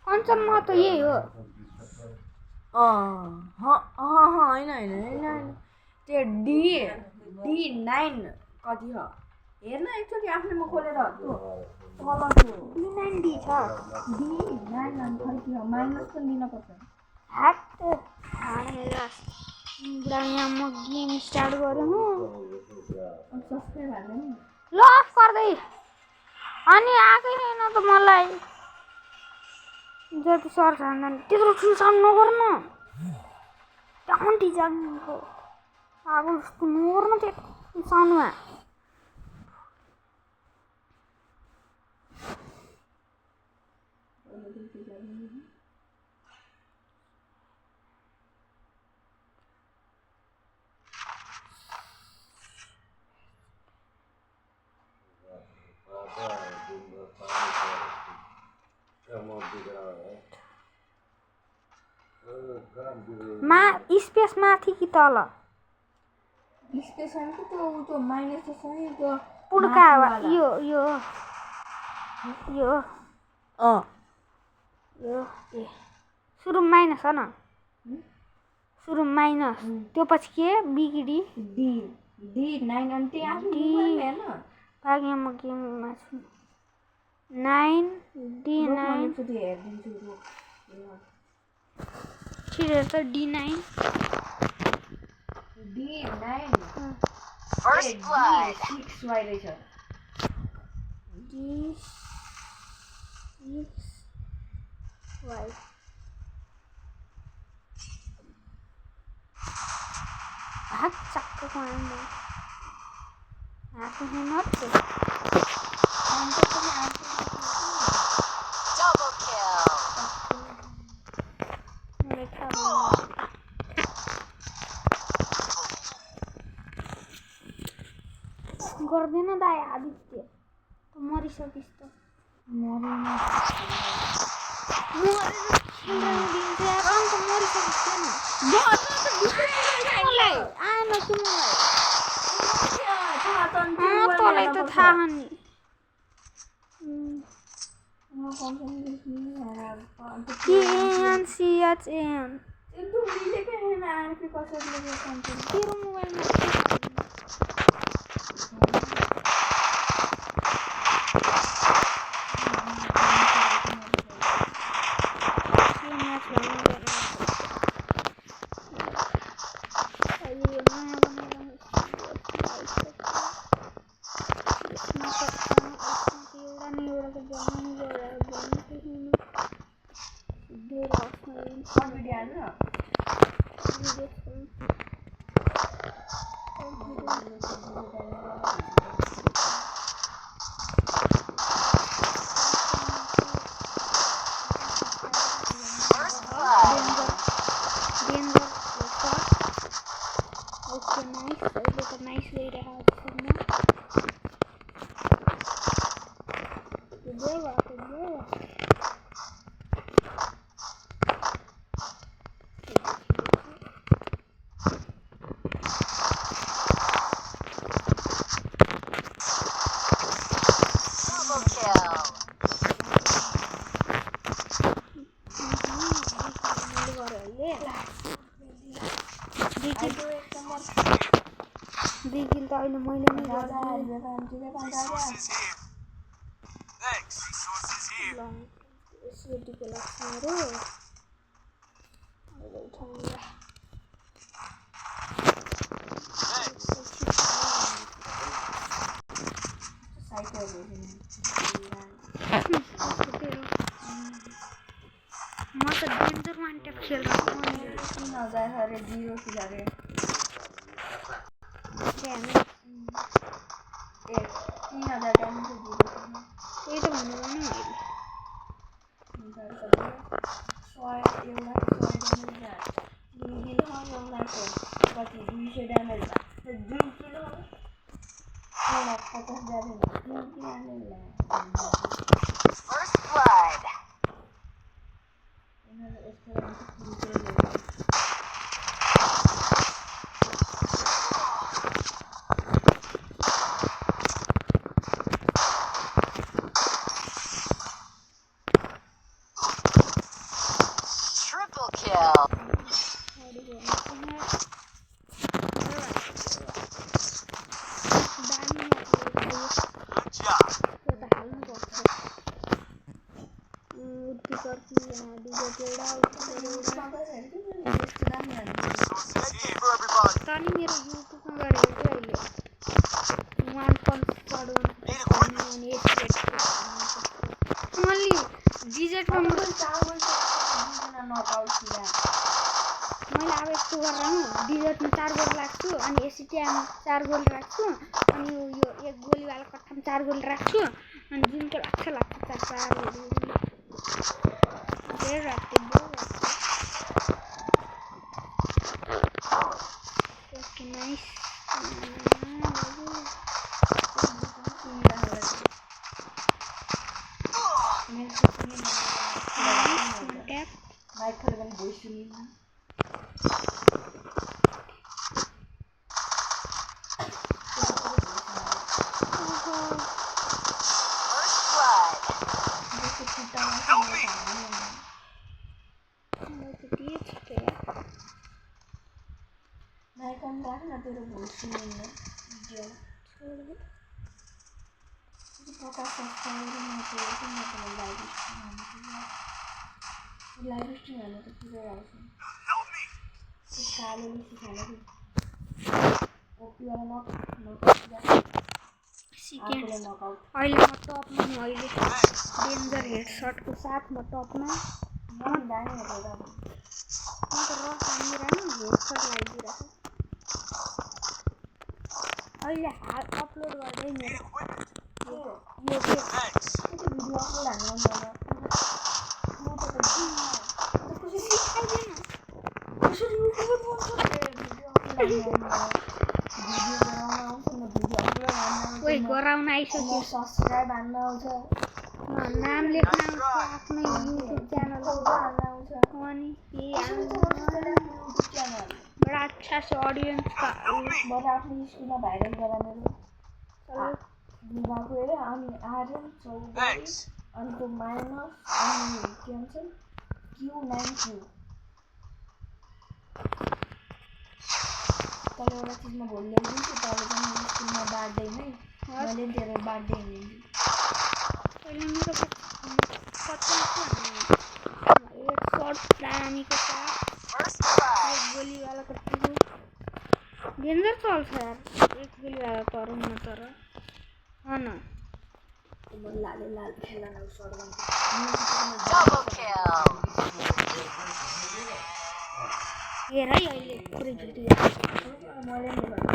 कञ्चनमा त यही हो होइन त्यो D9 कति हो हेर्न एकचोटि आफ्नैमा खोलेर त्यो तलको D9D छ D9 कति हो माइनस पनि दिनुपर्छ ह्याक बुढा यहाँ म गेम स्टार्ट गरेँ हौ सब्सक्राइब हाल्दैन नि ल अफ गर्दै अनि आएकै छैन त मलाई जति सर्च हान्दा त्यत्रो ठुलो साउन्ड नगर्नु आन्टी जागेको पागल जस्तो नगर्नु त्यो साउन्डमा स्पेस माथि कि तल स्पेस कि त्यो माइनस चाहिँ त्यो पुड्का यो ए सुरु माइनस हो न सुरु माइनस त्यो पछि के बी कि डी D9 अनि त्यही आफ्नो हेर्न भाग्य म गेममा छु 9 D9 हेरिदिन्छु छिरेर त D9 First blood 6 रहेछ D6 Y भाग चक्क खानु आफू मात्र Double kill. गर्दैन दाइ आदित्य त मरिसकिस् त तँलाई त थाहा नि CHN तेरो मोबाइलमा देखिन त अहिले मैले नै सेटीको लाग्छ मेरो म त डेन्जर वान ट्याप खेल्न 3000 अरे 0 किल अरे ए 3000 ड्यामेज 0 त्यही त भनेको नि मैले कति 200 damage 2 kilo 50 damage First blood. युट्युबमा गरेको थियो अहिले 1.1 ओन्ली डिजेटमा मैले अब यस्तो गरेर डिजेटमा 4 गोल राख्छु अनि एसिटिएम 4 गोल राख्छु अनि यो एक गोलीवाला कट्टामा 4 गोल राख्छु अनि जुनको लाग्छ 4 गोल धेरै राख्छु ओके नाइस माइकल पनि भोइस माइकल राख्न तेरो भोइस सुनिन्न भिडियो प्रकाश लाइभ स्ट्रिम हाल्नु त पुरै आउँछ कालो सिखाल्नु ओपीवाला अहिले म टपमा छु अहिले डेन्जर हेडसटको साथ म टपमा म त र कामिरामा हेडसट लगाइदिइरहेको अहिले अपलोड गर्दै मेरो यो भिडियो अपलोड हाल्नु गराउन आइसक्यो सब्सक्राइब हान्न आउँछ नाम लेख्न आउँछ आफ्नो युट्युब च्यानल आउँछ अनि युट्युब च्यानल बडा अच्छा से ऑडियंस का बडा आफ्नो स्कुलमा भाइरल गरा मेरो विभागको हेरे अनि आर्यन चौधरी अनि त्यो माइनस अनि के भन्छ Q9Q तर एउटा चिजमा भोलि ल्याइदिन्छु तँले पनि स्कुलमा बर्थडेमै मैले तेरो बर्थडे हेरिदिन्छु पहिले मेरो कति एक शॉट प्राणीको साथ एक गोली वाला कट्टी डेन्जर चल्छ यार एक गोली वाला परौँ न तर हन लाल खेला न शॉट गन हेर है अहिले पुरै झुटी मैले